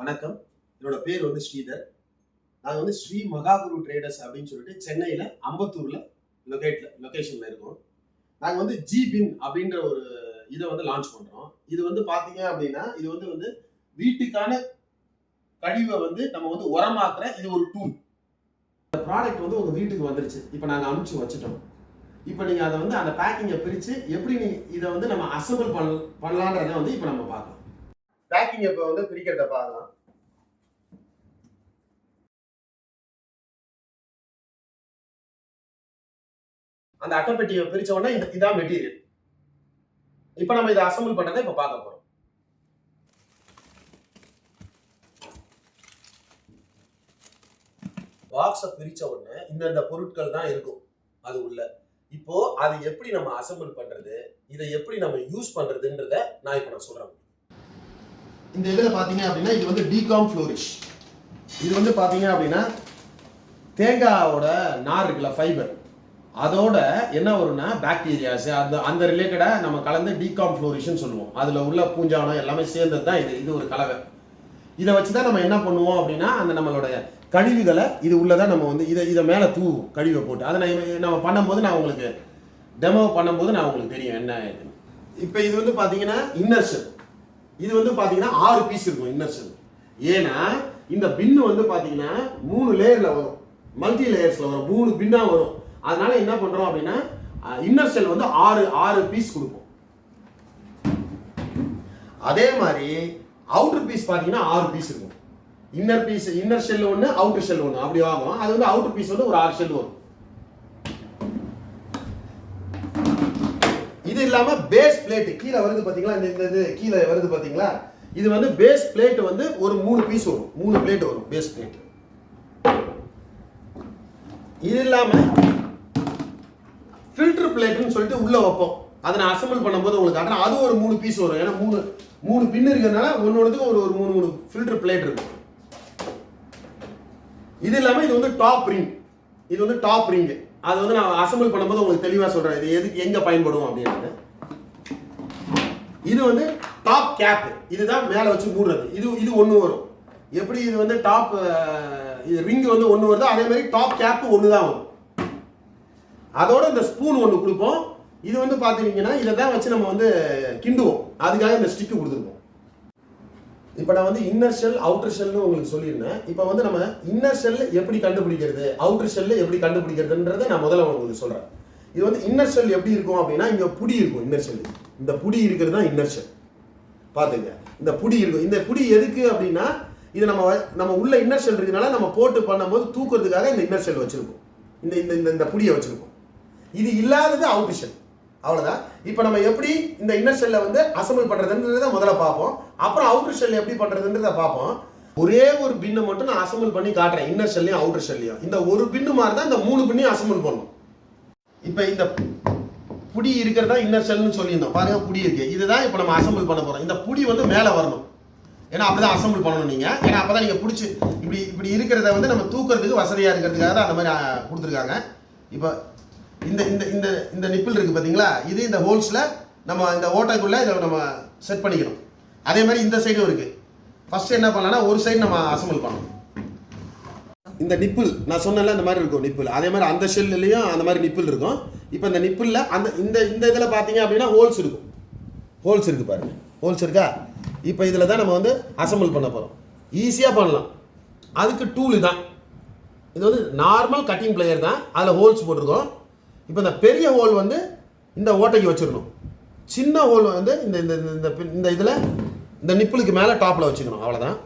வணக்கம். என்னோட பேர் வந்து ஸ்ரீதர். நாங்க வந்து ஸ்ரீ மகாகுரு ட்ரேடர்ஸ் அப்படின்னு சொல்லிட்டு சென்னையில அம்பத்தூர்ல லொகேஷன்ல இருக்கோம். நாங்க வந்து ஜிபின் அப்படின்ற ஒரு இதை வந்து லான்ச் பண்றோம். இது வந்து பாத்தீங்க அப்படின்னா இது வந்து வீட்டுக்கான கழிவை வந்து நம்ம வந்து உரமாக்குற இது ஒரு டூல். இந்த ப்ராடக்ட் வந்து உங்க வீட்டுக்கு வந்துருச்சு. இப்போ நாங்க அனுப்பிச்சு வச்சுட்டோம். இப்போ நீங்க அதை வந்து அந்த பேக்கிங்கை பிரிச்சு எப்படி நீங்க இதை வந்து நம்ம அசம்பிள் பண்ணலான்றதை வந்து இப்போ நம்ம பார்க்கலாம். பேக்கிங் இப்போ வந்து பிரிக்கிறத பார்க்கலாம். அந்த அட்டைப்பெட்டியை பிரிச்ச உடனே இதான் மெட்டீரியல். இப்போ நம்ம இதை அசம்பிள் பண்ணதை இப்போ பார்க்க போறோம். பாக்ஸை பிரிச்ச உடனே இந்த பொருட்கள் தான் இருக்கும் அது உள்ள. இப்போ அது எப்படி நம்ம அசம்பிள் பண்றது, இதை எப்படி நம்ம யூஸ் பண்றதுன்றத நான் இப்போ சொல்றேன். இந்த இதில் பார்த்தீங்க அப்படின்னா இது வந்து டிகாம் ஃப்ளோரிஷ். இது வந்து பார்த்தீங்க அப்படின்னா தேங்காயோட நார் இருக்குல்ல, ஃபைபர், அதோட என்ன வரும்னா பாக்டீரியாஸ் அந்த ரிலேட்டடாக நம்ம கலந்து டிகாம் ஃப்ளோரிஷ்னு சொல்லுவோம். அதில் உள்ள பூஞ்சானம் எல்லாமே சேர்ந்தது தான் இது ஒரு கலவை. இதை வச்சு தான் நம்ம என்ன பண்ணுவோம் அப்படின்னா அந்த நம்மளோட கழிவுகளை இது உள்ளதான் நம்ம வந்து இதை மேலே தூவும் கழிவை போட்டு. அதை நம்ம பண்ணும்போது நான் உங்களுக்கு டெமோ பண்ணும்போது நான் உங்களுக்கு தெரியும் என்ன இது. இப்போ இது வந்து பார்த்தீங்கன்னா இன்னர்ஷன். இது வந்து பார்த்தீங்கன்னா 6 பீஸ் இருக்கும் இன்னர்ஷன். ஏன்னா இந்த பின்னு வந்து பார்த்தீங்கன்னா 3 லேயரில் வரும், மல்டி லேயர்ஸில் வரும், 3 பின்னாக வரும். அதனால என்ன பண்றோம் அப்படின்னா இன்னர் ஷெல் வந்து 6 பீஸ் கொடுப்போம். அதே மாதிரி அவுட்டர் பீஸ் பாத்தீங்கன்னா 6 பீஸ் இருக்கும். இன்னர் ஷெல் ஒன்று, அவுட்டர் ஷெல் ஒன்று, அப்படி ஆகும். அது வந்து அவுட்டர் பீஸ் வந்து ஒரு 6 ஷெல் வரும். இது இல்லாம பேஸ் பிளேட் கீழே வருது பாத்தீங்களா, இந்த இது கீழே வருது பாத்தீங்களா, இது வந்து பேஸ் பிளேட் வந்து ஒரு 3 பீஸ் வரும், 3 பிளேட் வரும் பேஸ் பிளேட். இது இல்லாம ஃபில்டர் பிளேட்னு சொல்லிட்டு உள்ள வைப்போம். அதை நான் அசம்பிள் பண்ணும்போது உங்களுக்கு காட்டுறேன். அது ஒரு 3 பீஸ் வரும். ஏன்னா 3 பின் இருக்கிறதுனால ஒன்னொன்றுக்கு ஒரு 3 ஃபில்டர் பிளேட் இருக்கும். இது இல்லாம இது வந்து டாப் ரிங். இது வந்து டாப் ரிங். அது வந்து நான் அசம்பிள் பண்ணும்போது உங்களுக்கு தெளிவாக சொல்றேன் இது எதுக்கு எங்க பயன்படும் அப்படின்னு. இது வந்து டாப் கேப். இதுதான் மேலே வச்சு மூடுறது. இது ஒன்று வரும். எப்படி இது வந்து டாப் ரிங் வந்து ஒன்று வருதோ அதே மாதிரி டாப் கேப் ஒன்று தான் வரும். அதோட இந்த ஸ்பூன் ஒன்று கொடுப்போம். இது வந்து பார்த்துக்கிட்டிங்கன்னா இதை தான் வச்சு நம்ம வந்து கிண்டுவோம். அதுக்காக இந்த ஸ்டிக்கு கொடுத்துருப்போம். இப்போ நான் வந்து இன்னர் ஷெல் அவுட்டர் ஷெல்னு உங்களுக்கு சொல்லியிருந்தேன். இப்போ வந்து நம்ம இன்னர் ஷெல் எப்படி கண்டுபிடிக்கிறது, அவுட்டர் ஷெல் எப்படி கண்டுபிடிக்கிறதுன்றதை நான் முதல்ல உங்களுக்கு சொல்கிறேன். இது வந்து இன்னர் ஷெல் எப்படி இருக்கும் அப்படின்னா இங்கே புடி இருக்கும். இன்னர் ஷெல் இந்த புடி இருக்கிறது தான் இன்னர் ஷெல். பார்த்துங்க, இந்த புடி இருக்கும். இந்த புடி எதுக்கு அப்படின்னா இது நம்ம உள்ள இன்னர் ஷெல் இருக்கிறதுனால நம்ம போட்டு பண்ணும்போது தூக்குறதுக்காக இந்த இன்னர் ஷெல் வச்சுருக்கோம். இந்த புடியை வச்சுருக்கோம். இது இல்லாதது அவுட்டர் ஷெல். அவ்வளோதான். இப்போ நம்ம எப்படி இந்த இன்னர் ஷெல்லை வந்து அசம்பிள் பண்ணுறதுன்றதை முதல்ல பார்ப்போம். அப்புறம் அவுட்டர் ஷெல் எப்படி பண்ணுறதுன்றதை பார்ப்போம். ஒரே ஒரு பின்னு மட்டும் நான் அசம்பிள் பண்ணி காட்டுறேன், இன்னர் ஷெல்லையும் அவுட்டர் ஷெல்லையும். இந்த ஒரு பின்னு மாதிரி தான் இந்த 3 பின்னையும் அசம்பிள் பண்ணணும். இப்போ இந்த புடி இருக்கிறதா இன்னர் ஷெல்னு சொல்லியிருந்தோம். பாருங்க, புடி இருக்கு. இதுதான் இப்போ நம்ம அசம்பிள் பண்ண போகிறோம். இந்த புடி வந்து மேலே வரணும். ஏன்னா அப்பதான் அசம்பிள் பண்ணணும் நீங்கள். ஏன்னா அப்பதான் நீங்கள் பிடிச்சி இப்படி இருக்கிறத வந்து நம்ம தூக்குறதுக்கு வசதியாக இருக்கிறதுக்காக தான் அந்த மாதிரி கொடுத்துருக்காங்க. இப்போ இந்த நிப்பிள் இருக்கு பார்த்தீங்களா, இது இந்த ஹோல்ஸில் நம்ம இந்த ஓட்டைக்குள்ளே இதை நம்ம செட் பண்ணிக்கணும். அதே மாதிரி இந்த சைடும் இருக்கு. ஃபர்ஸ்ட் என்ன பண்ணலாம்னா ஒரு சைடு நம்ம அசம்பிள் பண்ணணும். இந்த நிப்பிள் நான் சொன்னல இந்த மாதிரி இருக்கும் நிப்பிள். அதே மாதிரி அந்த ஷெல்லையும் அந்த மாதிரி நிப்பிள் இருக்கும். இப்போ இந்த நிப்பிளில் இந்த இதில் பார்த்தீங்க அப்படின்னா ஹோல்ஸ் இருக்கும். ஹோல்ஸ் இருக்கு பாருங்க, ஹோல்ஸ் இருக்கா. இப்போ இதில் தான் நம்ம வந்து அசம்பிள் பண்ண போகிறோம். ஈஸியாக பண்ணலாம். அதுக்கு டூல் தான். இது வந்து நார்மல் கட்டிங் பிளேயர் தான். அதில் ஹோல்ஸ் போட்டிருக்கோம். இப்போ இந்த பெரிய ஹோல் வந்து இந்த ஓட்டைக்கு வச்சிடணும். சின்ன ஹோல் வந்து இந்த இதில் இந்த நிப்பிளுக்கு மேலே டாப்பில் வச்சுக்கணும். அவ்வளோதான்.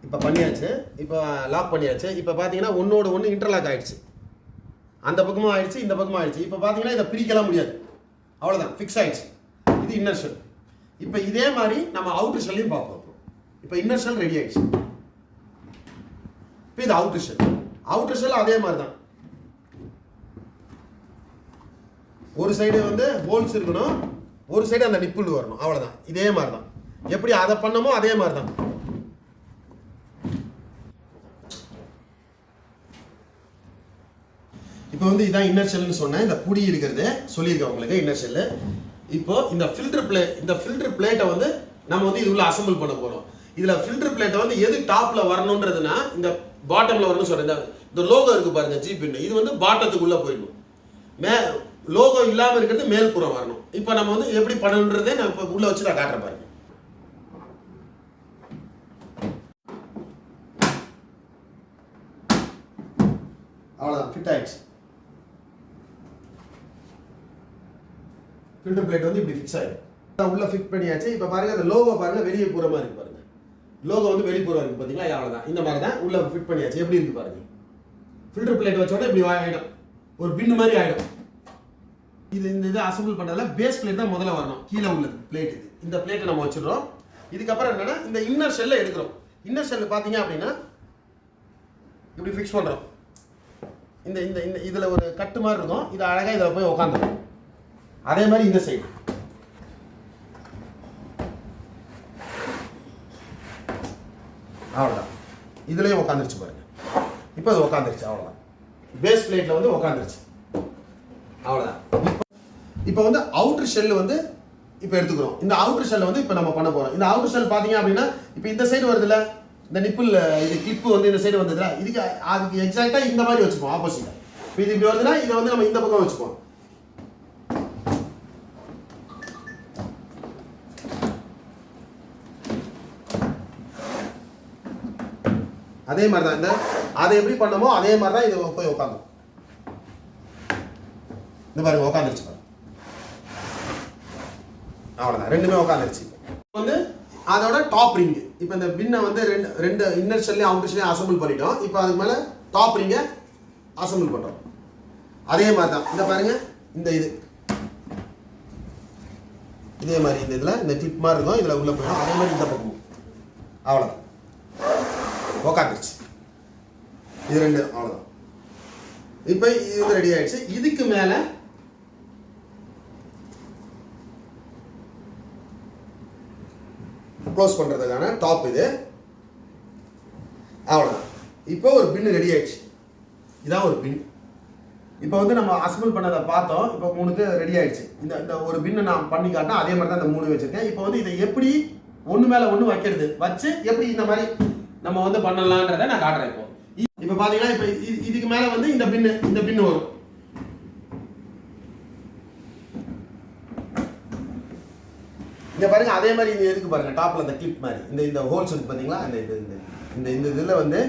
இப்போ பண்ணியாச்சு. இப்போ லாக் பண்ணியாச்சு. இப்போ பார்த்தீங்கன்னா ஒன்றோட ஒன்று இன்டர்லாக் ஆகிடுச்சு. அந்த பக்கமும் ஆயிடுச்சு, இந்த பக்கமும் ஆயிடுச்சு. இப்போ பார்த்தீங்கன்னா இதை பிரிக்கலாம் முடியாது. அவ்வளோதான், ஃபிக்ஸ் ஆயிடுச்சு. இது இன்னர் ஷெல். இப்போ இதே மாதிரி நம்ம அவுட்டர் ஷெல்லையும் பார்ப்போம். இப்போ இன்னர் ஷெல் ரெடி ஆயிடுச்சு. இப்போ இது அவுட்டர் ஷெல். அவுட்டர் ஷெல் அதே மாதிரி தான். ஒரு சைடு வந்து ஹோல்ஸ் இருக்கணும், ஒரு சைடு அந்த நிப்புள் வரணும். அவ்வளோதான். இதே மாதிரி தான். எப்படி அதை பண்ணமோ அதே மாதிரி தான். இப்போ வந்து இதான் இன்னர் ஷெல்னு சொன்னேன். இந்த புடி இருக்கிறது சொல்லியிருக்கேன் உங்களுக்கு இன்னர் ஷெல்லு. இப்போ இந்த ஃபில்டர் பிளேட்டை வந்து நம்ம வந்து இது உள்ள அசம்பிள் பண்ண போகிறோம். இதில் ஃபில்டர் பிளேட்டை வந்து எது டாப்பில் வரணுன்றதுன்னா இந்த பாட்டமில் வரணும்னு சொல்கிறேன். இந்த லோகோ இருக்குது பாருங்க ஜிபின்னு, இது வந்து பாட்டத்துக்குள்ளே போயிடணும். லோகோ இல்லாமல் இருக்கிறது மேல்புறம் வரணும். இப்போ நம்ம வந்து எப்படி பண்ணணுன்றதே நான் இப்போ உள்ளே வச்சு நான் காட்டுறேன் பாருங்க. அவ்வளோதான், ஃபிட் ஆயிடுச்சு. ஃபில்டர் பிளேட் வந்து இப்படி ஃபிக்ஸ் ஆகிடும். உள்ள ஃபிட் பண்ணியாச்சு. இப்போ பாருங்க அந்த லோகோ பாருங்க வெளியே புறமா இருக்கு பாருங்க. லோகோ வந்து வெளிப்புறம் இருக்கு பார்த்தீங்களா, அவ்வளோதான். இந்த மாதிரி தான் உள்ள ஃபிட் பண்ணியாச்சு. எப்படி இருக்கு பாருங்க. ஃபில்டர் பிளேட் வச்சோட இப்படி ஆகிடும், ஒரு பின்னு மாதிரி ஆகிடும். இந்த இதை அசம்பிள் பண்ணுறதுல பேஸ் பிளேட் தான் முதல்ல வரணும். கீழே உள்ளது பிளேட் இது. இந்த பிளேட்டை நம்ம வச்சிடுறோம். இதுக்கப்புறம் என்னன்னா இந்த இன்னர் ஷெல்லை எடுக்கிறோம். இன்னர் ஷெல் பார்த்தீங்க அப்படின்னா இப்படி ஃபிக்ஸ் பண்ணுறோம். இந்த இந்த இந்த இதில் ஒரு கட்டு மாதிரி இருக்கும். இது அழகாக இதில் போய் உட்காந்துரும். அதே மாதிரி இந்த சைடு அவ்வளோதான். இதுலேயும் உட்காந்துருச்சு பாருங்க. இப்போ அது உட்காந்துருச்சு, அவ்வளோதான். பேஸ் பிளேட்டில் வந்து உட்காந்துருச்சு, அவ்வளோதான். இப்போ வந்து அவுட்டர் ஷெல் வந்து இப்போ எடுத்துக்கிறோம். இந்த அவுட்டர் ஷெல்லை வந்து இப்போ நம்ம பண்ண போகிறோம். இந்த அவுட்டர் ஷெல் பார்த்தீங்க அப்படின்னா இப்போ இந்த சைடு வருதுல்ல, இந்த நிப்பிள் இது கிளிப்பு வந்து இந்த சைடு வந்ததுல, அதுக்கு எக்ஸாக்டாக இந்த மாதிரி வச்சுப்போம் ஆப்போசிட்டாக. இப்போ இது இப்படி வருதுன்னா இதை வந்து நம்ம இந்த பக்கம் வச்சுப்போம். அதே மாதிரி தான் இந்த அதை எப்படி பண்ணமோ அதே மாதிரி தான் இது போய் உட்காந்தும். இந்த பாருங்க உட்காந்துருச்சு பாருங்க, அவ்வளோதான். ரெண்டுமே உட்காந்துருச்சு. வந்து அதோட டாப் ரிங். இப்போ இந்த பின்னை வந்து ரெண்டு இன்னர் ஷெல்லையும் அவுட்டர் ஷெல்லையும் அசம்பிள் பண்ணிட்டோம். இப்போ அதுக்கு மேலே டாப் ரிங்கை அசம்பிள் பண்ணுறோம். அதே மாதிரி தான் இந்த பாருங்க, இந்த இது இதே மாதிரி இந்த இதில் இந்த கிளிப் மாதிரி இருக்கும், இதில் உள்ளே போயிடும். அதே மாதிரி இந்த பக்கமும் அவ்வளோதான், உட்காந்துருச்சு. இது ரெண்டு அவ்வளோதான். இப்போ இது ரெடி ஆயிடுச்சு. இதுக்கு மேலே க்ளோஸ் பண்ணுறதுக்கான டாப் இது, அவ்வளோதான். இப்போ ஒரு பின் ரெடி ஆயிடுச்சு. இதான் ஒரு பின். இப்போ வந்து நம்ம அசம்பிள் பண்ணதை பார்த்தோம். இப்போ 3க்கு ரெடி ஆயிடுச்சு. இந்த ஒரு பின்னை நான் பண்ணி காட்டினா அதே மாதிரி தான் இந்த 3 வச்சுருக்கேன். இப்போ வந்து இதை எப்படி ஒன்று மேலே ஒன்று வைக்கிறது வச்சு எப்படி இந்த மாதிரி நம்ம வந்து பண்ணலான்றதை நான் காட்டுறேன். இப்போ பார்த்தீங்கன்னா இப்போ இதுக்கு மேலே வந்து இந்த பின்னு வரும். இங்க பாருங்க, அதே மாதிரி இந்த எதுக்கு பாருங்க டாப்ல அந்த கிளிப் மாதிரி இந்த ஹோல்ஸ் இருக்கு பாத்தீங்களா, இந்த இதுல வந்து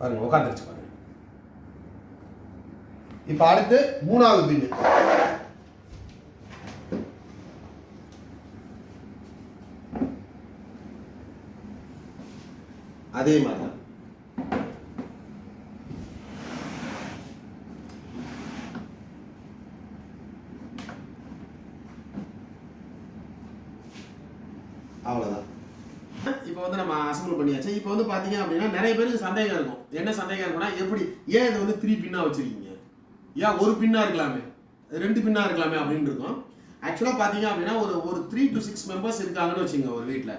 பாருங்க உட்காந்துருச்சு பாருங்க. இப்ப அடுத்து 3வது பின்னு. அதே மாதிரி தான் அவ்வளவுதான். இப்போ வந்து நம்ம அசம்பிள் பண்ணியாச்சு. இப்போ வந்து பாத்தீங்க அப்படின்னா நிறைய பேருக்கு சந்தேகம் இருக்கும். என்ன சந்தேகம் இருக்குன்னா, எப்படி ஏன் இது வந்து 3 பின்னா வச்சிருக்கீங்க, ஏன் ஒரு பின்னா இருக்கலாமே, 2 பின்னா இருக்கலாமே அப்படின்னு இருக்கும். ஆக்சுவலா பாத்தீங்க அப்படின்னா ஒரு 3 to 6 மெம்பர்ஸ் இருக்காங்கன்னு வச்சுங்க ஒரு வீட்டுல.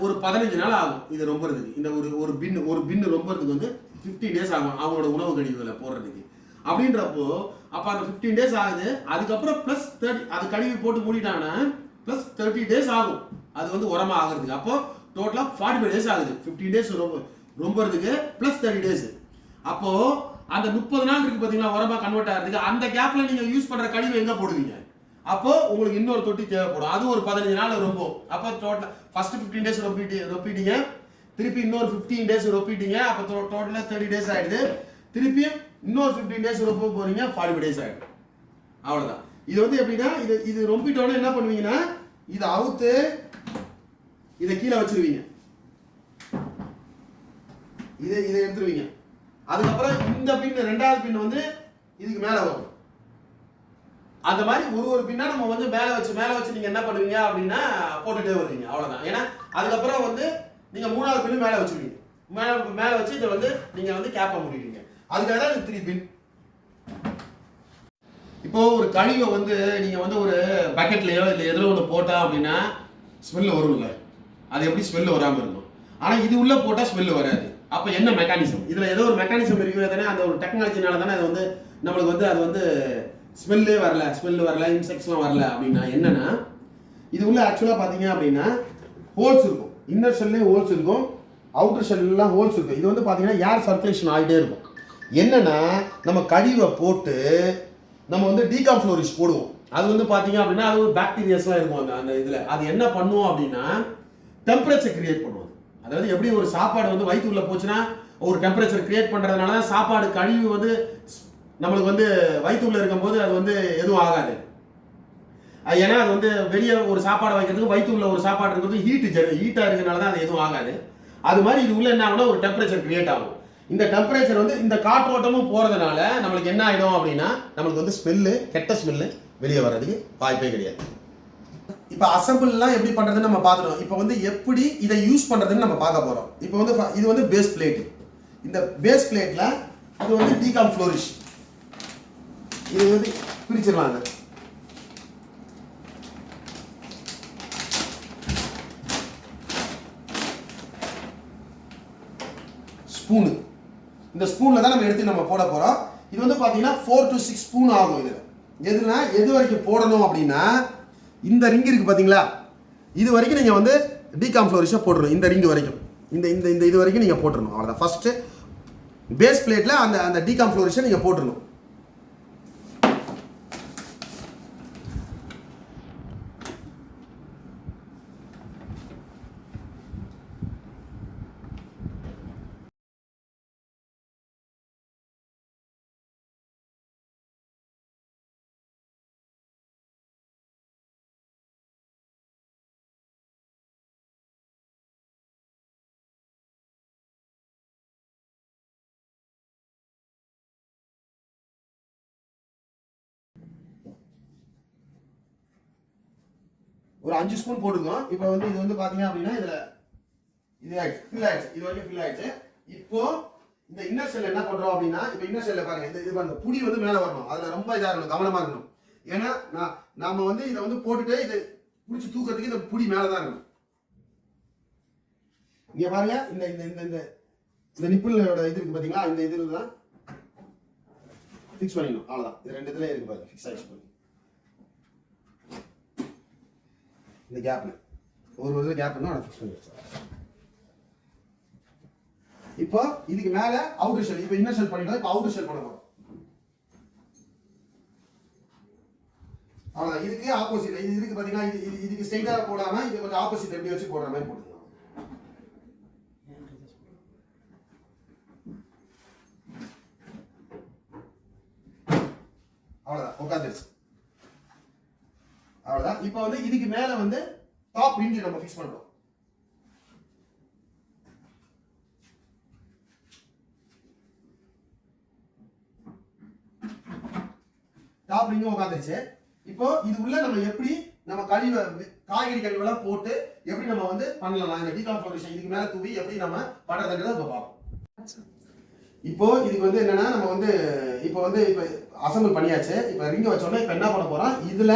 ஒரு 15 நாள் ஆகும் இது ரொம்பறதுக்கு. இந்த ஒரு பின்னு ரொம்பறதுக்கு வந்து 15 டேஸ் ஆகும் அவங்களோட உணவு கழிவுகளை போடுறதுக்கு. அப்படின்றப்போ அப்ப அந்த 15 டேஸ் ஆகுது. அதுக்கப்புறம் பிளஸ் 30 அது கழுவி போட்டு மூடிட்டாங்கன்னா பிளஸ் 30 டேஸ் ஆகும் அது வந்து உரமா ஆகிறதுக்கு. அப்போ டோட்டலா 45 டேஸ் ஆகுது. 15 டேஸ் ரொம்பறதுக்கு பிளஸ் 30 டேஸ். அப்போ அந்த 30 நாள் இருக்கு பாத்தீங்களா உரமா கன்வெர்ட் ஆகிறதுக்கு, அந்த கேப்ல நீங்க யூஸ் பண்ற கழிவு எங்க போடுவீங்க? அப்போ உங்களுக்கு இன்னொரு தொட்டி தேவைப்படும். அது ஒரு 15 நாள் ரொம்ப. அப்போ டோட்டலா ஃபர்ஸ்ட் 15 டேஸ் ரொப்பிட்டீங்க, திருப்பி இன்னொரு 15 டேஸ் ரொப்பிட்டீங்க, அப்போ டோட்டலா 30 டேஸ் ஆயிடுது. திருப்பி இன்னொரு 15 டேஸ் ரொம்ப போறீங்க, 45 டேஸ் ஆயிடும். அவ்வளவுதான். இது வந்து எப்படின்னா இது ரொம்பிட்டோன்னு என்ன பண்ணுவீங்கன்னா இதை அவுத்து இதை கீழே வச்சிருவீங்க, இதை எடுத்துருவீங்க. அதுக்கப்புறம் இந்த பின் 2வது பின் வந்து இதுக்கு மேல வரும். அந்த மாதிரி ஒரு பின்னா நம்ம வந்து மேல வச்சு நீங்க என்ன பண்ணுவீங்க அப்படின்னா போட்டுட்டே வருவீங்க. அவ்வளவுதான். ஏன்னா அதுக்கப்புறம் வந்து நீங்க 3வது பின்னு மேல வச்சிருவீங்க. மேலே வச்சு இதை வந்து நீங்கள் வந்து கேப்பை மூடிடுவீங்க. அதுக்காக தான் இது 3 பின். இப்போ ஒரு கழிவை வந்து நீங்கள் வந்து ஒரு பக்கெட்லையோ இல்லை எதில் ஒன்று போட்டா அப்படின்னா ஸ்மெல் வரும்ல, அது எப்படி ஸ்மெல் வராமல் இருக்கும். ஆனால் இது உள்ள போட்டால் ஸ்மெல் வராது. அப்போ என்ன மெக்கானிசம்? இதில் ஏதோ ஒரு மெக்கானிசம் இருக்கிறது தானே, அந்த ஒரு டெக்னாலஜினால தானே அது வந்து நம்மளுக்கு வந்து அது வந்து ஸ்மெல் வரல, இன்செக்ட்ஸ்லாம் வரல. அப்படின்னா என்னன்னா, இது உள்ள ஆக்சுவலாக பார்த்தீங்க அப்படின்னா ஹோல்ஸ் இருக்கும். இன்னர் ஷெல்லையும் ஹோல்ஸ் இருக்கும், அவுட்டர் ஷெல்லாம் ஹோல்ஸ் இருக்கும். இது வந்து பார்த்தீங்கன்னா ஏர் சர்க்குலேஷன் ஆகிட்டே இருக்கும். என்னன்னா, நம்ம கழிவை போட்டு நம்ம வந்து டீகாம்ஃப்ளோரிஷ் போடுவோம். அது வந்து பார்த்தீங்க அப்படின்னா அது ஒரு பாக்டீரியாஸ்லாம் இருக்கும் அந்த இதில். அது என்ன பண்ணுவோம் அப்படின்னா டெம்பரேச்சர் கிரியேட் பண்ணுவோம். அதாவது எப்படி ஒரு சாப்பாடு வந்து வயிற்றுக்குள்ள போச்சுன்னா ஒரு டெம்பரேச்சர் கிரியேட் பண்ணுறதுனால தான் சாப்பாடு கழிவு வந்து நம்மளுக்கு வந்து வயிற்றுக்குள்ள இருக்கும்போது அது வந்து எதுவும் ஆகாது. ஏன்னா அது வந்து வெளியே ஒரு சாப்பாடு வைக்கிறதுக்கு வயிற்றுக்குள்ள ஒரு சாப்பாடு இருக்கிறது ஹீட்டாக இருக்கிறதுனால தான் அது எதுவும் ஆகாது. அது மாதிரி இது உள்ள என்ன ஆகும்னா ஒரு டெம்பரேச்சர் கிரியேட் ஆகும். இந்த டெம்பரேச்சர் வந்து இந்த காற்றோட்டமும் போகிறதுனால நம்மளுக்கு என்ன ஆகிடும் அப்படின்னா நம்மளுக்கு வந்து ஸ்மெல்லு, கெட்ட ஸ்மெல்லு வெளியே வர்றதுக்கு வாய்ப்பே கிடையாது. இப்போ அசம்பிள்லாம் எப்படி பண்ணுறதுன்னு நம்ம பார்த்துட்டோம். இப்போ வந்து எப்படி இதை யூஸ் பண்ணுறதுன்னு நம்ம பார்க்க போகிறோம். இப்போ வந்து இது வந்து பேஸ் பிளேட்டு. இந்த பேஸ் பிளேட்டில் இது வந்து டீகாம்ஃப்ளோரிஷ். இது வந்து பிரிச்சிடலாங்க. ஸ்பூனு, இந்த ஸ்பூனில் தான் நம்ம எடுத்து நம்ம போட போகிறோம். இது வந்து பார்த்தீங்கன்னா 4 to 6 ஸ்பூன் ஆகும். இதில் எது வரைக்கும் போடணும் அப்படின்னா இந்த ரிங் இருக்குது பார்த்தீங்களா, இது வரைக்கும் நீங்கள் வந்து டீகாம்ஃப்ளோரிஷை போட்டுடணும். இந்த ரிங் வரைக்கும் இந்த இந்த இந்த இது வரைக்கும் நீங்கள் போட்டுடணும். அவ்வளோதான். ஃபஸ்ட்டு பேஸ் பிளேட்டில் அந்த டீகாம்ஃப்ளோரிஷை நீங்கள் போட்டுடணும். ஒரு 5 ஸ்பூன் போட்டுக்கோம். இப்போ வந்து இது வந்து பார்த்தீங்க அப்படின்னா இதில் இது ஆயிடுச்சு, ஃபில் ஆயிடுச்சு. இது வரைக்கும் ஃபில் ஆயிடுச்சு. இப்போ இந்த இன்னர் செல் என்ன பண்ணுறோம் அப்படின்னா, இப்போ இன்னர் செல்ல பாருங்க, இந்த இது பாருங்க, புடி வந்து மேலே வரணும். அதில் ரொம்ப இதாக இருக்கணும், கவனமாக இருக்கணும். ஏன்னா நாம வந்து இதை வந்து போட்டுட்டு இதை பிடிச்சி தூக்கிறதுக்கு இந்த புடி மேலே தான் இருக்கணும். இங்கே பாருங்க, இந்த இந்த இந்த இந்த இந்த நிப்பிளோட இது இருக்கு பார்த்தீங்களா, இந்த இதில் தான் ஃபிக்ஸ் பண்ணிடணும். அவ்வளோதான். இது 2 இதுலேயே இருக்கு பாருங்க, ஃபிக்ஸ் ஆயிடுச்சு. இந்த கேப்ல ஒரு கேப் நான் ஃபிக்ஸ் பண்ணி வச்சேன். இப்போ இதுக்கு மேல அவுட்டர் ஷெல், இப்போ இன்னர் ஷெல் பண்ணிட்டோம். இப்போ அவுட்டர் ஷெல் பண்ண போறோம். அவ்வளவுதான். இதுக்கு ஆப்போசிட் இது இருக்கு பாத்தீங்கன்னா, இதுக்கு ஸ்ட்ரைட்டா போடாம இது கொஞ்சம் ஆப்போசிட் எப்படி வச்சு போடுற மாதிரி போட்டுக்கலாம். அவ்வளவுதான், உட்காந்துருச்சு. அவ்வளவுதான். இப்போ வந்து இதுக்கு மேல வந்து டாப் ரிங் நம்ம ஃபிக்ஸ் பண்றோம். டாப் ரிங் உட்காந்துருச்சு. இப்போ இது உள்ள நம்ம எப்படி நம்ம காய்கறி கழிவெல்லாம் போட்டு எப்படி நம்ம வந்து பண்ணலாம், இந்த டீகாம்ஃப்ளோரேஷன் இதுக்கு மேல தூவி எப்படி நம்ம பண்றதுன்றத இப்ப பார்ப்போம். இப்போ இதுக்கு வந்து என்னன்னா நம்ம வந்து இப்போ அசம்பிள் பண்ணியாச்சு. இப்போ ரிங் வச்சோம்னா இப்போ என்ன பண்ண போறோம், இதுல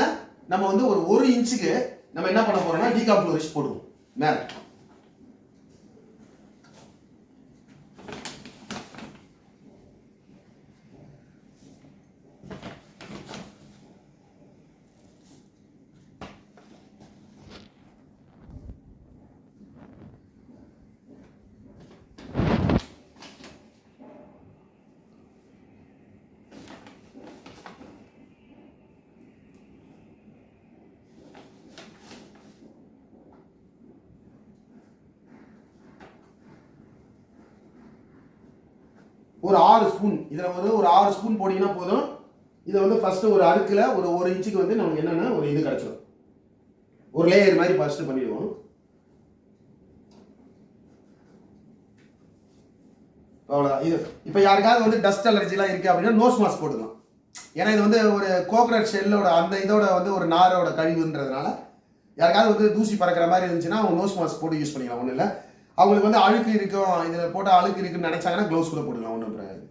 நம்ம வந்து ஒரு 1 இன்ச்சுக்கு நம்ம என்ன பண்ண போறோம்னா டீகாம்ஃப்ளோரிஷ் போடுவோம் மேல. ஒரு 6 ஸ்பூன், இதில் ஒரு 6 ஸ்பூன் போட்டிங்கன்னா போதும். இதை வந்து ஃபஸ்ட்டு ஒரு அடுக்கில் ஒரு 1 இன்ச்சுக்கு வந்து நமக்கு என்னென்னா ஒரு இது கிடச்சிடும். ஒரு லேயர் மாதிரி ஃபஸ்ட்டு பண்ணிடுவோம். அவ்வளோதான். இது இப்போ யாருக்காவது வந்து டஸ்ட் அலர்ஜிலாம் இருக்குது அப்படின்னா நோஸ் மாஸ்க் போட்டுக்கலாம். ஏன்னா இது வந்து ஒரு கோகனட் ஷெல்லோட அந்த இதோட வந்து ஒரு நாரோட கழிவுன்றதுனால யாருக்காவது வந்து தூசி பறக்கிற மாதிரி இருந்துச்சுன்னா அவங்க நோஸ் மாஸ்க் போட்டு யூஸ் பண்ணிக்கலாம். ஒன்றும் இல்லை. அவங்களுக்கு வந்து அழுக்கு இருக்கும், இதில் போட்டால் அழுக்கு இருக்குன்னு நினைச்சாங்கன்னா க்ளவுஸ் கூட போட்டுக்கலாம், ஒன்றும் பிரச்சனை.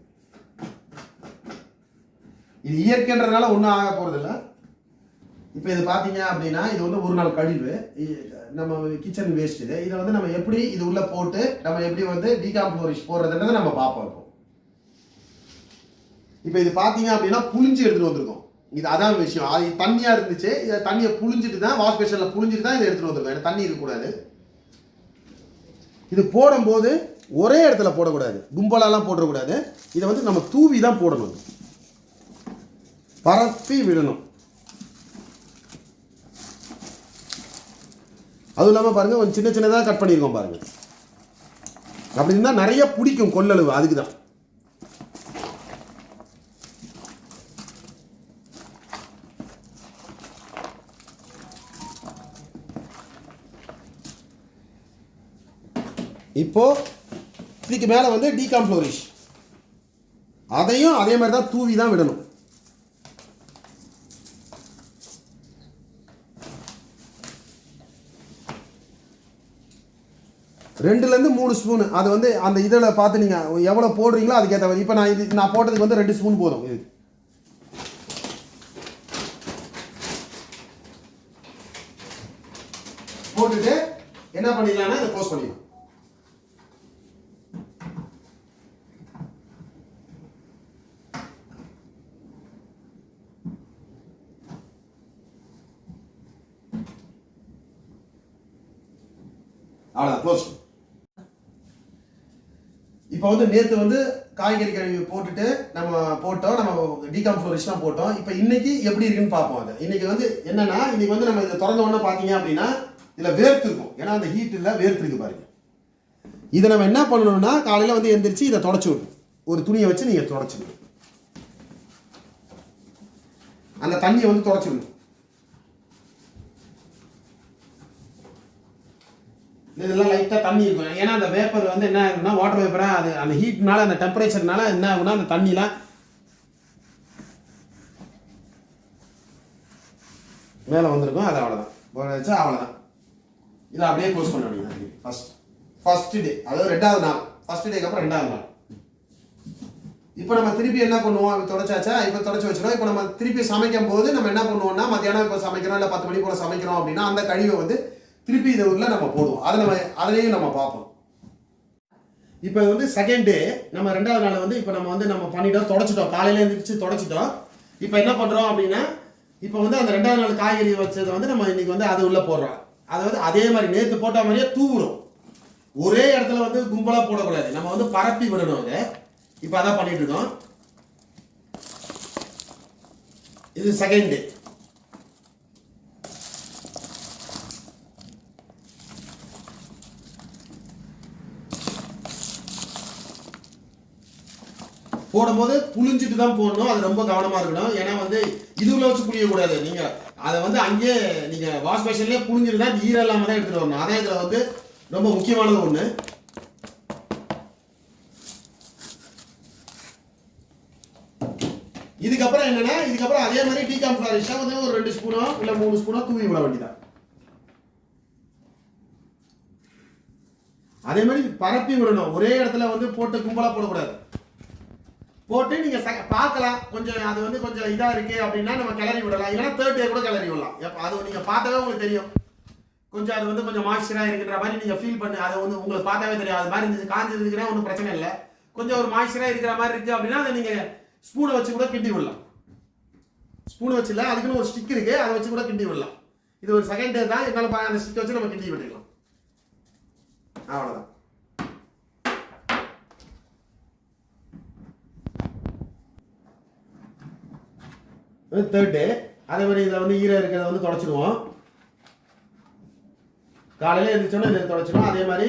இது இயற்கைன்றதுனால ஒன்றும் ஆக போகிறது இல்லை. இப்போ இது பார்த்தீங்க அப்படின்னா இது வந்து ஒரு நாள் கழிவு, நம்ம கிச்சன் வேஸ்ட் இது. இதை வந்து நம்ம எப்படி இது உள்ளே போட்டு நம்ம எப்படி வந்து டீகாம்போரிஷ் போடுறதுன்றதை நம்ம பார்ப்போம். இப்போ இது பார்த்தீங்க அப்படின்னா புளிஞ்சு எடுத்துகிட்டு வந்திருக்கோம். இது அதான் விஷயம். அது தண்ணியாக இருந்துச்சு, இதை தண்ணியை புளிஞ்சிட்டு தான் வாஷ் பேஷனில் புளிஞ்சிட்டு தான் இதை எடுத்துகிட்டு வந்திருக்கோம். ஏன்னா தண்ணி இருக்கக்கூடாது. இது போடும்போது ஒரே இடத்துல போடக்கூடாது, கும்பலாலாம் போடக்கூடாது. இதை வந்து நம்ம தூவி தான் போடணும், பரப்பி விடணும். அதுவும் இல்லாமல் பாருங்கள் கொஞ்சம் சின்ன சின்னதாக கட் பண்ணியிருக்கோம் பாருங்கள். அப்படி இருந்தால் நிறைய பிடிக்கும் கொள்ளளவு, அதுக்கு தான். இப்போ இதுக்கு மேலே வந்து டீகாம்ஃப்ளோரிஷ், அதையும் அதே மாதிரி தான் தூவி தான் விடணும். ரெண்டுலேருந்து 3 ஸ்பூனு. அது வந்து அந்த இதில் பார்த்து நீங்கள் எவ்வளோ போடுறீங்களோ அதுக்கேற்ற மாதிரி. இப்போ நான் போட்டதுக்கு வந்து 2 ஸ்பூன் போதும். இது போட்டுட்டு என்ன பண்ணிடலாம்னா இதை க்ளோஸ் பண்ணிடலாம். அவ்வளோதான், க்ளோஸ். இப்போ வந்து நேற்று வந்து காய்கறி கழுவி போட்டுட்டு நம்ம போட்டோம், நம்ம டீகாம்ஃப்ளோரிஷ்லாம் போட்டோம். இப்போ இன்னைக்கு எப்படி இருக்குன்னு பார்ப்போம். அது இன்னைக்கு வந்து என்னன்னா, இன்னைக்கு வந்து நம்ம இதை திறந்த உடனே பார்த்தீங்க அப்படின்னா இதில் வேர்த்து இருக்கும். ஏன்னா அந்த ஹீட்டில் வேர்த்து இருக்கு பாருங்க. இதை நம்ம என்ன பண்ணணும்னா காலையில் வந்து எந்திரிச்சு இதை தொடச்சி விடணும். ஒரு துணியை வச்சு நீங்கள் தொடச்சிடணும், அந்த தண்ணியை வந்து தொடச்சிடணும். இதெல்லாம் லைட்டாக தண்ணி இருக்கும். ஏன்னா அந்த வேப்பர் வந்து என்ன ஆகுதுன்னா வாட்டர் வேப்பராக அது அந்த ஹீட்னால அந்த டெம்பரேச்சர்னால என்ன ஆகுனா அந்த தண்ணிலாம் மேலே வந்திருக்கும். அது அவ்வளோதான் வச்சா அவ்வளோதான். இதை அப்படியே க்ளோஸ் பண்ண வேண்டியது. ஃபர்ஸ்ட் டே, அதாவது 2வது நாள். ஃபர்ஸ்ட் டேக்கு அப்புறம் 2வது நாள். இப்போ நம்ம திருப்பி என்ன பண்ணுவோம், இப்போ தொடச்சாச்சா, இப்போ தொடச்சி வச்சிடும். இப்போ நம்ம திருப்பி சமைக்கும் போது நம்ம என்ன பண்ணுவோம்னா, மத்தியானம் இப்போ சமைக்கிறோம் இல்லை 10 மணி போல் சமைக்கிறோம் அப்படின்னா அந்த கழிவை வந்து திருப்பி இதை உள்ள நம்ம போடுவோம். அதிலையும் நம்ம பார்ப்போம். இப்போ வந்து செகண்ட் டே, நம்ம 2வது நாள் வந்து இப்போ நம்ம பண்ணிட்டோம், தொடச்சிட்டோம், காலையில எழுந்திரிச்சு தொடச்சிட்டோம். இப்போ என்ன பண்ணுறோம் அப்படின்னா, இப்போ வந்து அந்த 2வது நாள் காய்கறி வச்சதை வந்து நம்ம இன்னைக்கு வந்து அது உள்ளே போடுறோம். அதை வந்து அதே மாதிரி நேற்று போட்ட மாதிரியே தூவுறோம். ஒரே இடத்துல வந்து கும்பலாக போடக்கூடாது, நம்ம வந்து பரப்பி விடணும். அதை இப்போ அதான் பண்ணிட்டு இருக்கோம். இது செகண்ட் டே. போடும்போது புளிஞ்சிட்டு தான் போடணும், அது ரொம்ப கவனமாக இருக்கணும். ஏன்னா வந்து இதுல வச்சு புளியக்கூடாது. நீங்கள் அதை வந்து அங்கேயே நீங்கள் வாஷ் பேஷன்லேயே புளிஞ்சிட்டு தான் ஈரம் இல்லாமல் தான் எடுத்துகிட்டு வரணும். அதே இதில் வந்து ரொம்ப முக்கியமானது ஒன்று. இதுக்கப்புறம் என்னன்னா, இதுக்கப்புறம் அதே மாதிரி டீகாம்ஃப்ளோரிஷா வந்து ஒரு 2 ஸ்பூனோ இல்லை 3 ஸ்பூனோ தூவி விட வேண்டியதான். அதே மாதிரி பரப்பி விடணும். ஒரே இடத்துல வந்து போட்டு கும்பலாக போடக்கூடாது. போட்டு நீங்க பார்க்கலாம், கொஞ்சம் அது வந்து கொஞ்சம் இதா இருக்கு அப்படின்னா நம்ம கிளறி விடலாம். இல்லைன்னா 3rd டே கூட கிளறி விடலாம். அது நீங்க பார்த்தாவே உங்களுக்கு தெரியும், கொஞ்சம் அது வந்து கொஞ்சம் மாய்ஸ்சரா இருக்கிற மாதிரி நீங்க ஃபீல் பண்ணு. அது வந்து உங்களுக்கு பார்த்தாவே தெரியும். அது மாதிரி இருந்துச்சு, காஞ்சி இருந்துச்சுன்னா ஒன்றும் பிரச்சனை இல்லை. கொஞ்சம் ஒரு மாய்ஸ்சரா இருக்கிற மாதிரி இருக்கு அப்படின்னா அதை நீங்க ஸ்பூனை வச்சு கூட கிண்டி விடலாம். ஸ்பூனை வச்சு இல்லை, அதுக்குன்னு ஒரு ஸ்டிக் இருக்கு, அதை வச்சு கூட கிண்டி விடலாம். இது ஒரு செகண்ட் டே தான், என்னால அந்த ஸ்டிக் வச்சு நம்ம கிண்டி விட்டுக்கலாம். அவ்வளோதான். தேர்ட் டே அதே மாதிரி இதில் வந்து ஈரம் இருக்கிறத வந்து தொடச்சிடுவோம். காலையில் எழுந்திரிச்சோன்னா இதை தொடச்சிடுவோம். அதே மாதிரி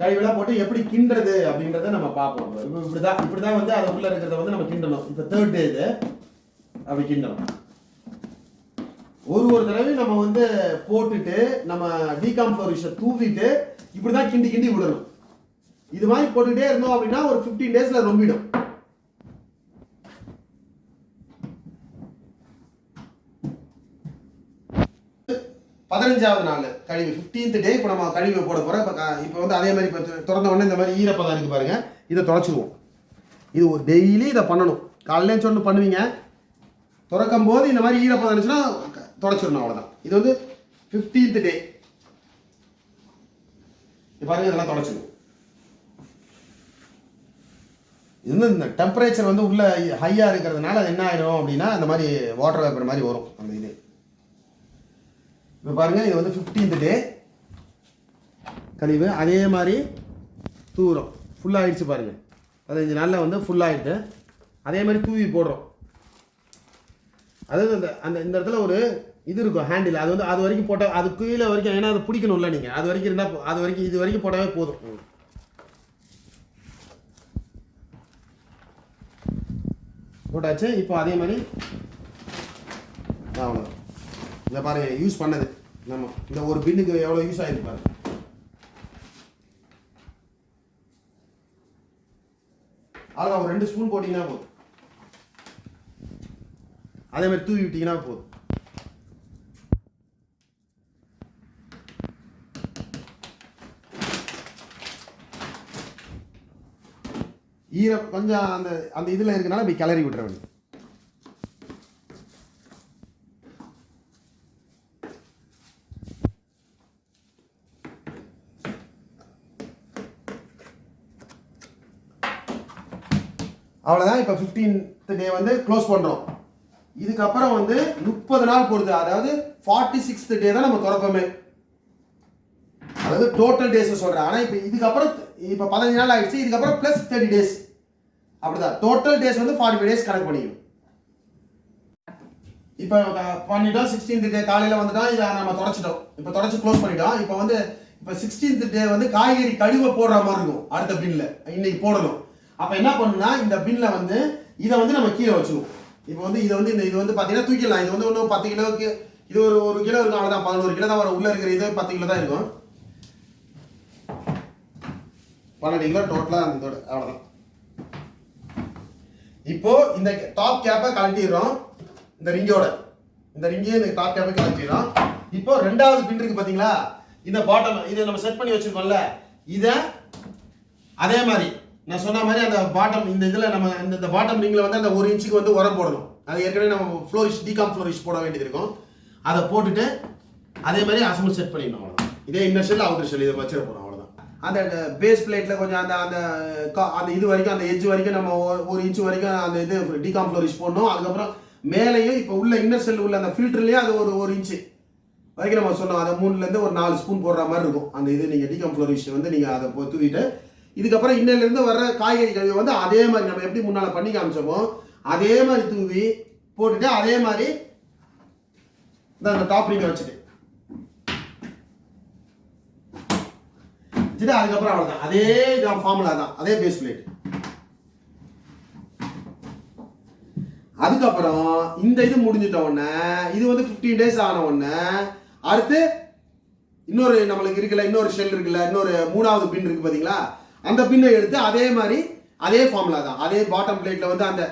கழிவெல்லாம் போட்டு எப்படி கிண்டுறது அப்படின்றத நம்ம பார்ப்போம். இப்போ இப்படிதான் வந்து அது உள்ள இருக்கிறத வந்து நம்ம கிண்டணும். இப்போ 3rd டே இது அப்படி கிண்டணும். ஒரு தடவையும் நம்ம வந்து போட்டுட்டு நம்ம டீகாம்ஃப்ளோரிஷை தூவிட்டு இப்படிதான் கிண்டி விடணும். இது மாதிரி போட்டுக்கிட்டே இருந்தோம் அப்படின்னா ஒரு 15 டேஸ்ல ரொம்பிடும். 15வது நாள் கழிவு 15th டே இப்போ நம்ம கழிவை போட போகிறோம். இப்போ வந்து அதே மாதிரி இப்போ திறந்த உடனே இந்த மாதிரி ஈரப்பதம் இருக்குது பாருங்கள், இதை தொடச்சிடுவோம். இது ஒரு டெய்லி இதை பண்ணணும். காலையிலேன்னு சொல்லி பண்ணுவீங்க, திறக்கும் போது இந்த மாதிரி ஈரப்பதம் இருந்துச்சுன்னா தொடச்சிடணும், அவ்வளோதான். இது வந்து 15th டே. இப்போ பாருங்கள், இதெல்லாம் தொடச்சிடுவோம். இது வந்து இந்த டெம்பரேச்சர் வந்து உள்ள ஹையாக இருக்கிறதுனால அது என்ன ஆயிடும் அப்படின்னா இந்த மாதிரி வாட்டர் வேப்பர் மாதிரி வரும் அந்த இது. இப்போ பாருங்கள், இது வந்து 15th டே கழிவு. அதே மாதிரி தூரம் ஃபுல்லாகிடுச்சு பாருங்கள், 15 நாளில் வந்து ஃபுல்லாகிடுது. அதே மாதிரி தூவி போடுறோம். அதாவது அந்த அந்த இந்த இடத்துல ஒரு இது இருக்கும் ஹேண்டில், அது வந்து அது வரைக்கும் போட்டால் அது கீழே வரைக்கும், ஏன்னா அது பிடிக்கணும்ல நீங்கள், அது வரைக்கும் இருந்தால் அது வரைக்கும் இது வரைக்கும் போட்டாவே போதும். போட்டாச்சு. இப்போ அதே மாதிரி அவ்வளோதான். இந்த பாருங்க, யூஸ் பண்ணது நம்ம இந்த ஒரு பின்னுக்கு எவ்வளோ யூஸ் ஆகிருக்கு பாருங்க. அதில் ஒரு 2 ஸ்பூன் போட்டிங்கன்னா போதும். அதே மாதிரி தூவி விட்டிங்கன்னா போதும். ஈரம் கொஞ்சம் அந்த அந்த இதில் இருக்கனால இப்படி கிளறி விட்டுற வேண்டியது. அவ்வளோதான். இப்போ 15th டே வந்து க்ளோஸ் பண்ணுறோம். இதுக்கப்புறம் வந்து 30 நாள் பொறுத்து, அதாவது 46th டே தான் நம்ம திறப்போமே, அதாவது டோட்டல் டேஸ் சொல்கிறேன். ஆனால் இப்போ இதுக்கப்புறம் இப்போ 15 நாள் ஆகிடுச்சு, இதுக்கப்புறம் ப்ளஸ் 30 டேஸ், அப்படிதான். டோட்டல் டேஸ் வந்து 45 டேஸ் கணக்கு பண்ணிக்கணும். இப்போ பண்ணிட்டோம். 16th டே காலையில் வந்துட்டோம், இதை நம்ம தொடச்சிட்டோம். இப்போ தொடச்சி க்ளோஸ் பண்ணிட்டோம். இப்போ வந்து இப்போ 16th டே வந்து காய்கறி கழுவ போடுற மாதிரி இருக்கும். அடுத்த பின்ல இன்னைக்கு போடணும். அப்போ என்ன பண்ணுன்னா, இந்த பின்ல வந்து இதை வந்து நம்ம கீழே வச்சுருவோம். இப்போ வந்து இதை வந்து இது வந்து பார்த்தீங்கன்னா தூக்கிடலாம். இது வந்து இன்னும் 10 கிலோவுக்கு, இது ஒரு கிலோ இருக்கும், அவ்வளோதான். 11 கிலோ தான் வரும். உள்ளே இருக்கிற இது 10 கிலோ தான் இருக்கும். 12 கிலோ டோட்டலாக அந்த இதோட, அவ்வளோதான். இப்போ இந்த டாப் கேப்பை கழட்டிடுறோம். இந்த ரிங்கோட இந்த டாப் கேப்பை கழட்டிடுறோம். இப்போ 2வது பின் இருக்கு பார்த்தீங்களா, இந்த பாட்டம், இதை நம்ம செட் பண்ணி வச்சிருக்கோம்ல, இதை அதே மாதிரி நான் சொன்ன மாதிரி அந்த பாட்டம் இந்த இதில் நம்ம இந்த பாட்டம் ரிங்கில் வந்து அந்த 1 இன்ச்சுக்கு வந்து உரம் போடணும். அது ஏற்கனவே நம்ம ஃப்ளோரிஷ் டிகாம் ஃப்ளோரிஷ் போட வேண்டியது இருக்கும். அதை போட்டுட்டு அதே மாதிரி அசம்பிள் செட் பண்ணிடணும், அவ்வளோதான். இதே இன்னர் ஷெல் அவுட்டர் ஷெல் இதை வச்சிட போகிறோம், அவ்வளோதான். அந்த பேஸ் பிளேட்டில் கொஞ்சம் அந்த அந்த அந்த இது வரைக்கும், அந்த எட்ஜ் வரைக்கும் நம்ம 1 இன்ச்சு வரைக்கும் அந்த இது டிகாம் ஃப்ளோரிஷ் போடணும். அதுக்கப்புறம் மேலேயும் இப்போ உள்ள இன்னர் ஷெல் உள்ள அந்த ஃபில்டர்லேயே அது ஒரு இன்ச்சு வரைக்கும் நம்ம சொன்னோம். அதை 3லேருந்து ஒரு 4 ஸ்பூன் போடுற மாதிரி இருக்கும். அந்த இது நீங்கள் டிகாம் ஃப்ளோரிஷ் வந்து நீங்கள் அதை தூக்கிட்டு, இதுக்கப்புறம் இன்னிலேருந்து வர்ற காய்கறி கழுவி வந்து அதே மாதிரி நம்ம எப்படி முன்னால் பண்ணி காமிச்சோமோ அதே மாதிரி தூவி போட்டுட்டு, அதே மாதிரி அந்த டாப் ரிங்கை வச்சுட்டு அதுக்கப்புறம் அவ்வளோதான். அதே ஃபார்முலா தான், அதே பேஸ் பிளேட். அதுக்கப்புறம் இந்த இது முடிஞ்சிட்ட உடனே, இது வந்து 15 டேஸ் ஆன உடனே அடுத்து இன்னொரு நம்மளுக்கு இருக்குல்ல, இன்னொரு ஷெல் இருக்குல்ல, இன்னொரு 3வது பின் இருக்கு பார்த்தீங்களா, அந்த பின்னை எடுத்து அதே மாதிரி அதே ஃபார்முலா தான். அதே பாட்டம் பிளேட்டில் வந்து அந்த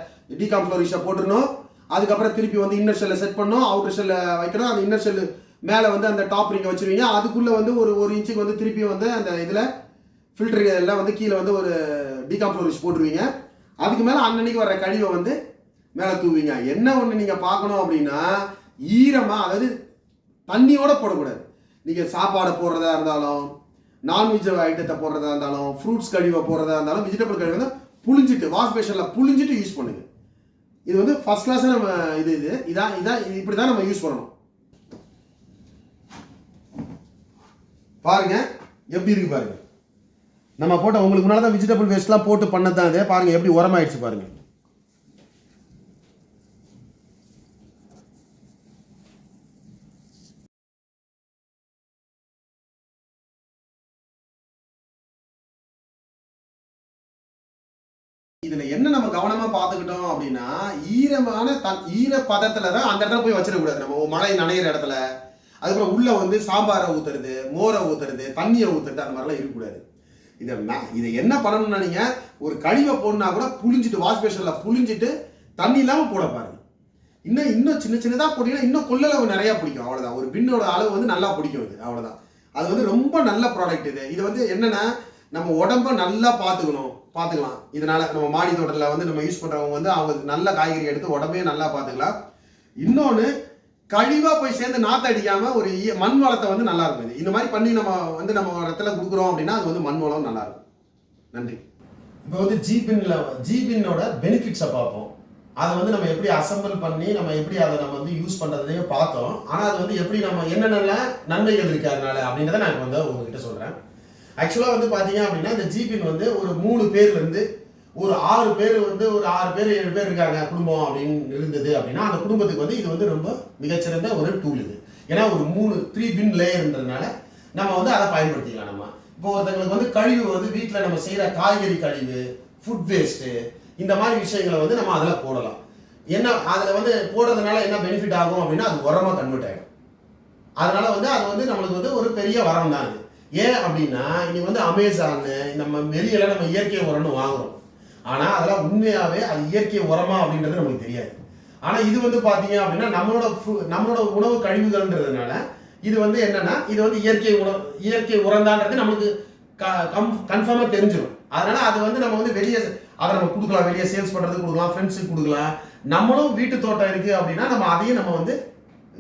டிகாம் ஃப்ளோரிஷை போட்டுருணும். அதுக்கப்புறம் திருப்பி வந்து இன்னர் ஷெல்லை செட் பண்ணணும், அவுட்டர் ஷெல்லை வைக்கணும். அந்த இன்னர் ஷெல்லு மேலே வந்து அந்த டாப் ரிங்கை வச்சுருவீங்க. அதுக்குள்ளே வந்து ஒரு இன்ச்சுக்கு வந்து திருப்பி வந்து அந்த இதில் ஃபில்டர் எல்லாம் வந்து கீழே வந்து ஒரு டிகாம் ஃப்ளோரிஷ் போட்டுருவீங்க. அதுக்கு மேலே அன்னன்னைக்கு வர கழிவை வந்து மேலே தூவீங்க. என்ன ஒன்று நீங்கள் பார்க்கணும் அப்படின்னா, ஈரமாக, அதாவது தண்ணியோட போடக்கூடாது. நீங்கள் சாப்பாடை போடுறதா இருந்தாலும், நான்வெஜ் ஐட்டத்தை போடுறதா இருந்தாலும், ஃப்ரூட்ஸ் கழிவை போடுறதா இருந்தாலும், வெஜிடபிள் கழிவை வந்து புளிஞ்சிட்டு வாஷ் பேஷனில் புளிஞ்சிட்டு யூஸ் பண்ணுங்க. இது வந்து ஃபர்ஸ்ட் கிளாஸாக நம்ம இதான் இப்படி தான் நம்ம யூஸ் பண்ணணும். பாருங்க எப்படி இருக்கு பாருங்க. நம்ம போட்ட உங்களுக்கு முன்னாடி தான் வெஜிடபிள் வேஸ்ட்லாம் போட்டு பண்ணது தான். அதே பாருங்க எப்படி உரமாயிடுச்சு பாருங்க. இதுல என்ன நம்ம கவனமா பார்த்துக்கிட்டோம் அப்படின்னா, ஈரமான ஈரப்பதத்துல தான் அந்த இடத்துல போய் வச்சிடக்கூடாது. நம்ம மழை நனைகிற இடத்துல, அதுக்கப்புறம் உள்ள வந்து சாம்பாரை ஊத்துறது, மோரை ஊத்துறது, தண்ணியை ஊத்துறது, அந்த மாதிரிலாம் இருக்கக்கூடாது. இதை என்ன பண்ணணும்னா, நீங்க ஒரு கழிவை போடனா கூட புளிஞ்சிட்டு வாஷ் பேஷன்ல புளிஞ்சிட்டு தண்ணி இல்லாம போட பாருங்க. இன்னும் சின்ன சின்னதாக போட்டிங்கன்னா இன்னும் கொள்ளளவு நிறையா பிடிக்கும், அவ்வளோதான். ஒரு பின்னோட அளவு வந்து நல்லா பிடிக்கும் இது, அவ்வளோதான். அது வந்து ரொம்ப நல்ல ப்ராடக்ட் இது. இது வந்து என்னென்னா நம்ம உடம்ப நல்லா பார்த்துக்கலாம். இதனால நம்ம மாடி தோட்டத்தில் வந்து நம்ம யூஸ் பண்ணுறவங்க வந்து அவங்க நல்ல காய்கறி எடுத்து உடம்பையும் நல்லா பார்த்துக்கலாம். இன்னொன்று கழிவாக போய் சேர்ந்து நாற்று அடிக்காமல் ஒரு மண் வளத்தை வந்து நல்லா இருக்கும். இது இந்த மாதிரி பண்ணி நம்ம வந்து நம்ம இடத்துல கொடுக்குறோம் அப்படின்னா அது வந்து மண் வளம் நல்லா இருக்கும். நன்றி. இப்போ வந்து ஜிபின்னோட பெனிஃபிட்ஸை பார்ப்போம். அதை வந்து நம்ம எப்படி அசம்பிள் பண்ணி நம்ம எப்படி அதை நம்ம வந்து யூஸ் பண்ணுறதையே பார்த்தோம். ஆனால் அது வந்து எப்படி நம்ம என்னென்னலாம் நன்மைகள் இருக்குது அதனால அப்படின்றத நான் வந்து உங்ககிட்ட சொல்கிறேன். ஆக்சுவலாக வந்து பார்த்தீங்க அப்படின்னா இந்த ஜிபின் வந்து ஒரு 3 பேர்லேருந்து ஒரு 6 பேர் வந்து ஒரு 6 பேர் 7 பேர் இருக்காங்க குடும்பம் அப்படின்னு இருந்தது அப்படின்னா அந்த குடும்பத்துக்கு வந்து இது வந்து ரொம்ப மிகச்சிறந்த ஒரு டூல் இது. ஏன்னா ஒரு 3 பின் லேயர்ன்றதுனால நம்ம வந்து அதை பயன்படுத்திக்கலாம். நம்ம இப்போ ஒருத்தங்களுக்கு வந்து கழிவு வந்து வீட்டில் நம்ம செய்கிற காய்கறி கழிவு, ஃபுட் வேஸ்ட்டு, இந்த மாதிரி விஷயங்களை வந்து நம்ம அதில் போடலாம். என்ன அதில் வந்து போடுறதுனால என்ன பெனிஃபிட் ஆகும் அப்படின்னா அது உரமாக கன்வெர்ட் ஆகிடும். அதனால வந்து அது வந்து நம்மளுக்கு வந்து ஒரு பெரிய வரம் தான் அது. ஏன் அப்படின்னா இன்னைக்கு வந்து அமேசான் நம்ம வெளியெல்லாம் நம்ம இயற்கை உரம்னு வாங்குறோம். ஆனால் அதெல்லாம் உண்மையாகவே அது இயற்கை உரமா அப்படின்றது நமக்கு தெரியாது. ஆனால் இது வந்து பார்த்தீங்க அப்படின்னா நம்மளோட உணவு கழிவுகள்ன்றதுனால இது வந்து என்னன்னா இது வந்து இயற்கை உரம்தான்றது நம்மளுக்கு கன்ஃபார்மாக தெரிஞ்சிடும். அதனால அது வந்து நம்ம வந்து வெளியே அதை நம்ம கொடுக்கலாம், வெளியே சேல்ஸ் பண்ணுறதுக்கு கொடுக்கலாம், ஃப்ரெண்ட்ஸுக்கு கொடுக்கலாம். நம்மளும் வீட்டு தோட்டம் இருக்குது அப்படின்னா நம்ம அதையும் நம்ம வந்து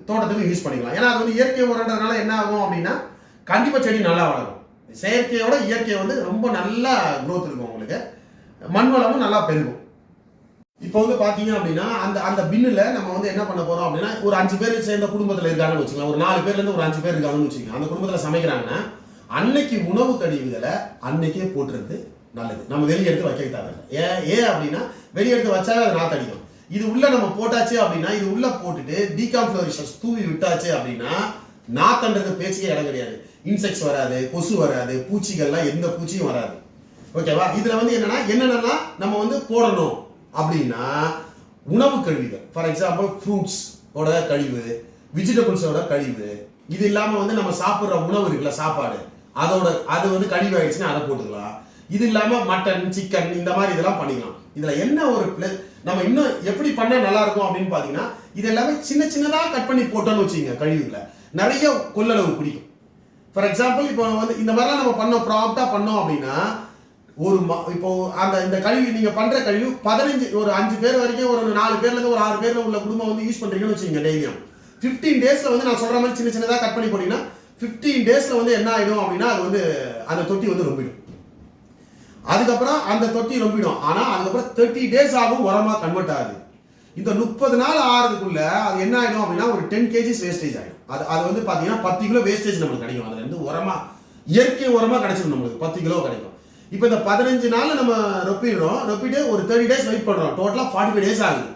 தோட்டத்துக்கு யூஸ் பண்ணிக்கலாம். ஏன்னா அது வந்து இயற்கை உரன்றதுனால என்ன ஆகும் அப்படின்னா கண்டிப்பாக செடி நல்லா வளரும். செயற்கையோட இயற்கை வந்து ரொம்ப நல்லா க்ரோத் இருக்கும், உங்களுக்கு மண் வளமும் நல்லா பெருகும். இப்போ வந்து பார்த்தீங்க அப்படின்னா அந்த பின்னில் நம்ம வந்து என்ன பண்ண போகிறோம் அப்படின்னா ஒரு 5 பேர் சேர்ந்த குடும்பத்தில் இருக்காங்கன்னு வச்சுக்கலாம், ஒரு 4 பேர்லேருந்து ஒரு 5 பேர் இருக்காங்கன்னு வச்சுக்கலாம். அந்த குடும்பத்தில் சமைக்கிறாங்கன்னா அன்னைக்கு உணவு கழிவுகளை அன்னைக்கே போட்டுறது நல்லது. நம்ம வெளியே எடுத்து வைக்க தேவையில்லை. ஏன் அப்படின்னா வெளியே எடுத்து வச்சாலே அது நாத்தடிக்கும். இது உள்ள நம்ம போட்டாச்சு அப்படின்னா இது உள்ள போட்டுட்டு டீகாம்ஃப்ளோரேஷன்ஸ் தூவி விட்டாச்சு அப்படின்னா நாத்தன்றது பேச்சுக்கே இடம் கிடையாது. இன்செக்ட்ஸ் வராது, கொசு வராது, பூச்சிகள்லாம் எந்த பூச்சியும் வராது. ஓகேவா? இதுல வந்து என்னென்னலாம் நம்ம வந்து போடணும் அப்படின்னா உணவு கழிவுகள், ஃபார் எக்ஸாம்பிள் ஃப்ரூட்ஸ் ஓட கழிவு, வெஜிடபிள்ஸோட கழிவு, இது இல்லாமல் வந்து நம்ம சாப்பிட்ற உணவு இருக்குல்ல சாப்பாடு, அது வந்து கழிவு ஆயிடுச்சுன்னா அதை போட்டுக்கலாம். இது இல்லாமல் மட்டன், சிக்கன் இந்த மாதிரி இதெல்லாம் பண்ணிக்கலாம். இதில் என்ன ஒரு நம்ம இன்னும் எப்படி பண்ணால் நல்லா இருக்கும் அப்படின்னு பார்த்தீங்கன்னா இது எல்லாமே சின்ன சின்னதாக கட் பண்ணி போட்டோன்னு வச்சுங்க கழிவுகளை நிறைய கொள்ளளவு பிடிக்கும். ஃபார் எக்ஸாம்பிள் இப்போ வந்து இந்த மாதிரிலாம் நம்ம பண்ணோம் ப்ராப்டாக பண்ணோம் அப்படின்னா இப்போ இந்த கழிவு நீங்கள் பண்ணுற கழிவு 15 ஒரு 5 பேர் வரைக்கும் ஒரு 4 பேர்லேருந்து ஒரு 6 பேர்ல உள்ள குடும்பம் வந்து யூஸ் பண்ணுறீங்கன்னு வச்சுங்க டெய்லியும் 15 டேஸில் வந்து நான் சொல்கிற மாதிரி சின்ன சின்னதாக கட் பண்ணி போட்டிங்கன்னா 15 டேஸில் வந்து என்ன ஆகிடும் அப்படின்னா அது வந்து அந்த தொட்டி வந்து ரொம்பிடும். அதுக்கப்புறம் அந்த தொட்டி ரொம்பிடும். ஆனால் அதுக்கப்புறம் 30 டேஸ் ஆகும் உரமாக கன்வெர்ட் ஆகுது. இந்த 30 நாள் ஆகிறதுக்குள்ள அது என்ன ஆகிடும் அப்படின்னா ஒரு 10 kg வேஸ்டேஜ் ஆகிடும். அது வந்து பார்த்தீங்கன்னா 10 கிலோ வேஸ்டேஜ் நம்மளுக்கு கிடைக்கும். அதுல இருந்து உரமாக இயற்கை உரமாக கிடைச்சிடும், நம்மளுக்கு 10 கிலோ கிடைக்கும். இப்போ இந்த 15 நாளில் நம்ம ரொப்பிட்டு ஒரு 30 டேஸ் வெயிட் பண்ணுறோம். டோட்டலாக 45 டேஸ் ஆகுது.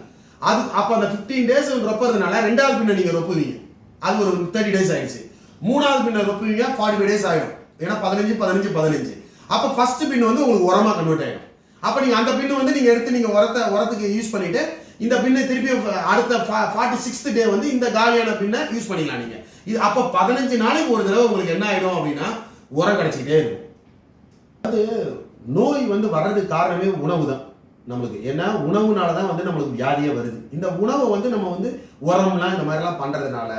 அப்போ அந்த 15 டேஸ் ரொப்பறதுனால 2வது பின்ன நீங்கள் ரொப்புவீங்க, அது ஒரு 30 டேஸ் ஆயிடுச்சு. 3வது பின்ன ரொப்புவீங்க, 45 டேஸ் ஆகிடும். ஏன்னா 15 அப்போ ஃபர்ஸ்ட் பின் வந்து உங்களுக்கு உரமாக கன்வெர்ட் ஆகிடும். அப்போ நீங்கள் அந்த பின்னு வந்து நீங்கள் எடுத்து நீங்கள் உரத்துக்கு யூஸ் பண்ணிட்டு இந்த பின்னை திருப்பி அடுத்த 46th டே வந்து இந்த காலியான பின்னை யூஸ் பண்ணிக்கலாம் நீங்கள். இது அப்போ 15 நாளைக்கு ஒரு தடவை உங்களுக்கு என்ன ஆகிடும் அப்படின்னா உரம் கிடைச்சிக்கிட்டே இருக்கும். அது நோய் வந்து வர்றதுக்கு காரணமே உணவு தான் நம்மளுக்கு. ஏன்னா உணவுனால தான் வந்து நம்மளுக்கு வியாதியே வருது. இந்த உணவை வந்து நம்ம வந்து உரம்லாம் இந்த மாதிரிலாம் பண்ணுறதுனால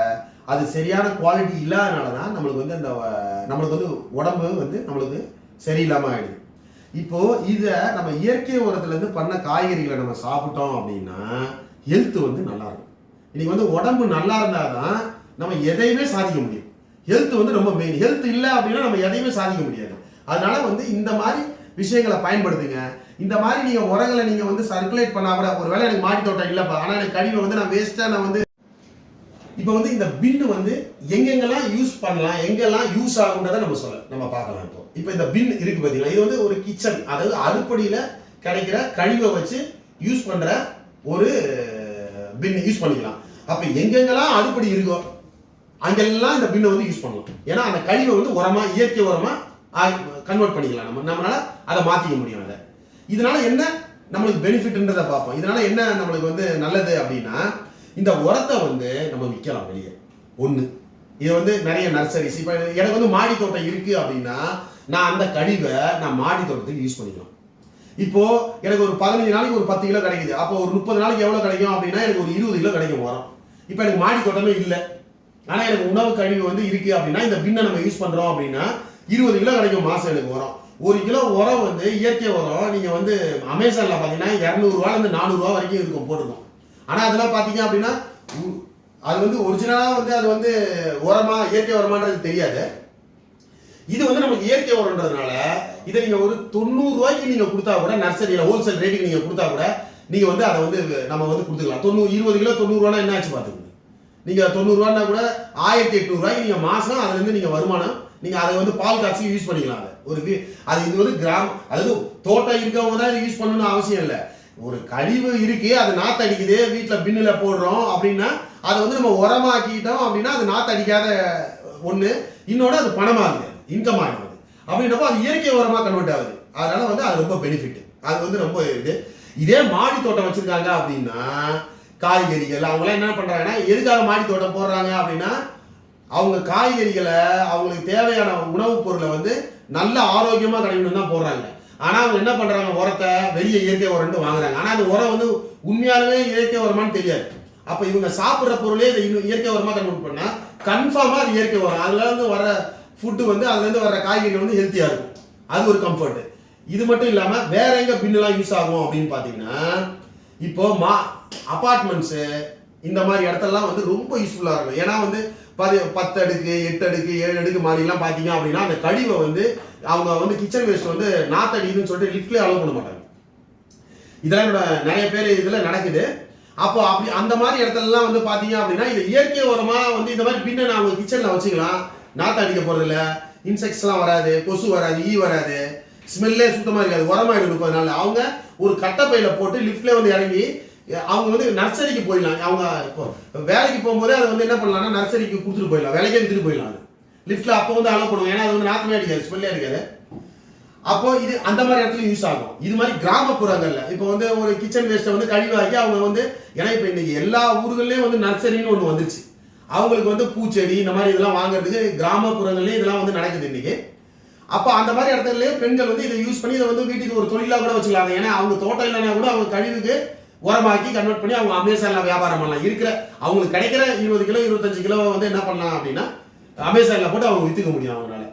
அது சரியான குவாலிட்டி இல்லாதனால தான் நம்மளுக்கு வந்து நம்மளுக்கு வந்து உடம்பு வந்து நம்மளுக்கு சரியில்லாமல் ஆகிடுது. இப்போது இதை நம்ம இயற்கை உரத்துலேருந்து பண்ண காய்கறிகளை நம்ம சாப்பிட்டோம் அப்படின்னா ஹெல்த் வந்து நல்லாயிருக்கும். இன்னைக்கு வந்து உடம்பு நல்லா இருந்தால் தான் நம்ம எதையுமே சாதிக்க முடியும். ஹெல்த் வந்து ரொம்ப மெயின். ஹெல்த் இல்லை அப்படின்னா நம்ம எதையுமே சாதிக்க முடியாது. அதனால வந்து இந்த மாதிரி விஷயங்களை பயன்படுத்துங்க. இந்த மாதிரி நீங்கள் உரங்களை நீங்கள் வந்து சர்க்குலேட் பண்ணால் கூட ஒரு வேளை எனக்கு மாடி தோட்டம் இல்லைப்பா, ஆனால் எனக்கு கழிவை வந்து நான் வேஸ்ட்டாக நான் வந்து இப்போ வந்து இந்த பின்னு வந்து எங்கெங்கெல்லாம் யூஸ் பண்ணலாம், எங்கெல்லாம் யூஸ் ஆகுன்றதை நம்ம பார்க்கலாம். இப்போ இந்த பின் இருக்கு பார்த்தீங்களா, இது வந்து ஒரு கிச்சன், அதாவது அடுப்படியில் கிடைக்கிற கழிவை வச்சு யூஸ் பண்ணுற ஒரு பின் யூஸ் பண்ணிக்கலாம். அப்போ எங்கெங்கெல்லாம் அடுப்படி இருக்கோ அங்கெல்லாம் இந்த பின்னை வந்து யூஸ் பண்ணலாம். ஏன்னா அந்த கழிவை வந்து உரமாக இயற்கை உரமாக கன்வெர்ட் பண்ணிக்கலாம். நம்மளால அதை மாற்றிக்க முடியும். அதை இதனால என்ன நம்மளுக்கு பெனிஃபிட்ன்றதை பார்ப்போம். இதனால என்ன நம்மளுக்கு வந்து நல்லது அப்படின்னா இந்த உரத்தை வந்து நம்ம விற்கலாம் வெளியே. ஒன்று இது வந்து நிறைய நர்சரிஸ், இப்போ எனக்கு வந்து மாடி தோட்டம் இருக்குது அப்படின்னா நான் அந்த கழிவை நான் மாடி தோட்டத்துக்கு யூஸ் பண்ணிக்கலாம். இப்போ எனக்கு ஒரு 15 நாளைக்கு ஒரு 10 கிலோ கிடைக்குது. அப்போ ஒரு 30 நாளைக்கு எவ்வளவு கிடைக்கும் அப்படின்னா எனக்கு ஒரு 20 கிலோ கிடைக்கும் உரம். இப்போ எனக்கு மாடி தோட்டமே இல்லை, ஆனா எனக்கு உணவு கழிவு வந்து இருக்கு அப்படின்னா இந்த பின்னை நம்ம யூஸ் பண்றோம் அப்படின்னா 20 கிலோ கிடைக்கும் மாசம் எனக்கு உரம். 1 கிலோ உரம் வந்து இயற்கை உரம் நீங்க வந்து அமேசான்ல பாத்தீங்கன்னா 200 ரூபாயில இருந்து 400 ரூபாய் வரைக்கும் இருக்கும் போட்டுருக்கும். ஆனா அதெல்லாம் பாத்தீங்க அப்படின்னா அது வந்து ஒரிஜினலா வந்து அது வந்து உரமா இயற்கை உரமான்றது தெரியாது. இது வந்து நமக்கு இயற்கை உரம்ன்றதுனால இதை நீங்க ஒரு 90 ரூபாய்க்கு நீங்க கொடுத்தா கூட நர்சரியில ஹோல்சேல் ரேட்டுக்கு நீங்க கொடுத்தா கூட நீங்க வந்து அதை வந்து நம்ம வந்து கொடுத்துக்கலாம். 20 கிலோ 90 ரூபானா என்ன ஆச்சு பாத்துக்கோங்க. நீங்க 90 ரூபான்னா கூட 1800 ரூபாய்க்கு நீங்க மாசம் அதுல இருந்து நீங்க வருமானம் நீங்க அதை வந்து பால் காய்ச்சி யூஸ் பண்ணிக்கலாம். அது இது வந்து அதாவது தோட்டம் இருக்கவங்க தான் யூஸ் பண்ணணும்னு அவசியம் இல்லை. ஒரு கழிவு இருக்கு, அது நாத்து அடிக்குது, வீட்டுல பின்னுல போடுறோம் அப்படின்னா அதை வந்து நம்ம உரமாக்கிட்டோம் அப்படின்னா அது நாத்து அடிக்காத ஒண்ணு, இன்னொன்று அது பணமாகுது, இன்கம் ஆகுது. அப்படின்றப்போ அது இயற்கை உரமா கன்வெர்ட் ஆகுது. அதனால வந்து அது ரொம்ப பெனிஃபிட். அது வந்து ரொம்ப இது. இதே மாடி தோட்டம் வச்சிருக்காங்க அப்படின்னா காய்கறிகள் அவங்களாம் என்ன பண்றாங்கன்னா எதுக்காக மாடி தோட்டம் போடுறாங்க அப்படின்னா அவங்க காய்கறிகளை அவங்களுக்கு தேவையான உணவுப் பொருளை வந்து நல்ல ஆரோக்கியமா கிடைக்கணும் தான் போடுறாங்க. ஆனா அவங்க என்ன பண்றாங்க, உரத்தை வெளியே இயற்கை உரம்னு வாங்குறாங்க. ஆனா அந்த உரம் வந்து உண்மையாலுமே இயற்கை உரமான்னு தெரியாது. அப்ப இவங்க சாப்பிடுற பொருளே இயற்கை உரமா கன்வெர்ட் பண்ணா கன்ஃபார்மா அது இயற்கை உரம். அதுல இருந்து வர ஃபுட்டு வந்து அதுல இருந்து வர காய்கறிகள் வந்து ஹெல்த்தியா இருக்கும். அது ஒரு கம்ஃபர்ட். இது மட்டும் இல்லாம வேற எங்க பின்னெல்லாம் யூஸ் ஆகும் அப்படின்னு பாத்தீங்கன்னா இப்போ அபார்ட்மெண்ட்ஸ் இந்த மாதிரி இடத்தெல்லாம் வந்து ரொம்ப யூஸ்ஃபுல்லா இருக்கும். ஏன்னா வந்து 10 அடுக்கு 8 அடுக்கு 7 அடுக்கு மாடிலாம் பாத்தீங்க அப்படின்னா அந்த கழிவை வந்து அவங்க வந்து கிச்சன் வேஸ்ட் வந்து நாத்தடின்னு சொல்லிட்டு லிஃப்ட்லேயே அலோவ் பண்ண மாட்டாங்க. இதெல்லாம் என்னோட நிறைய பேர் இதுல நடக்குது. அப்போ அப்படி அந்த மாதிரி இடத்துலலாம் வந்து பாத்தீங்க அப்படின்னா இது இயற்கை உரமா வந்து இந்த மாதிரி பின்ன அவங்க கிச்சன்ல வச்சுக்கலாம். நாத்து அடிக்க போறது இல்லை, இன்செக்ட்ஸ்லாம் வராது, கொசு வராது, ஈ வராது, ஸ்மெல்லே சுத்தமா இருக்காது, உரமாயிடும் இருக்கும். அதனால அவங்க ஒரு கட்டப்பையில போட்டு லிஃப்ட்ல வந்து இறங்கி அவங்க வந்து நர்சரிக்கு போயிடலாம். அவங்க இப்போ வேலைக்கு போகும்போதே அதை வந்து என்ன பண்ணலாம்னா நர்சரிக்கு கொடுத்துட்டு போயிடலாம், வேலைக்கே வித்துட்டு போயிடலாம். அது லிஃப்ட்ல அப்போ வந்து அலோவ் பண்ணுவோம். ஏன்னா அது வந்து நாத்தமே அடிக்காது, ஸ்மெல்லே அடிக்காது. அப்போ இது அந்த மாதிரி இடத்துல யூஸ் ஆகும். இது மாதிரி கிராமப்புறங்கள்ல இப்போ வந்து ஒரு கிச்சன் வேஸ்ட்டை வந்து கழிவாக்கி அவங்க வந்து ஏன்னா இப்போ இன்னைக்கு எல்லா ஊர்கள்லயும் வந்து நர்சரின்னு ஒன்று வந்துருச்சு. அவங்களுக்கு வந்து பூச்செடி இந்த மாதிரி இதெல்லாம் வாங்குறதுக்கு கிராமப்புறங்கள்லயே இதெல்லாம் வந்து நடக்குது இன்னைக்கு. அப்போ அந்த மாதிரி இடத்துலயே பெண்கள் வந்து இதை யூஸ் பண்ணி இதை வந்து வீட்டுக்கு ஒரு தொழிலா கூட வச்சுக்கலாம். ஏன்னா அவங்க தோட்டம் இல்லைன்னா கூட அவங்க கழிவுக்கு உரமாக்கி கன்வெர்ட் பண்ணி அவங்க அமேசான்ல வியாபாரம் பண்ணலாம். இருக்கிற அவங்களுக்கு கிடைக்கிற 20 கிலோ 25 கிலோ வந்து என்ன பண்ணலாம் அப்படின்னா அமேசான்ல போட்டு அவங்க வித்துக்க முடியும் அவங்களால.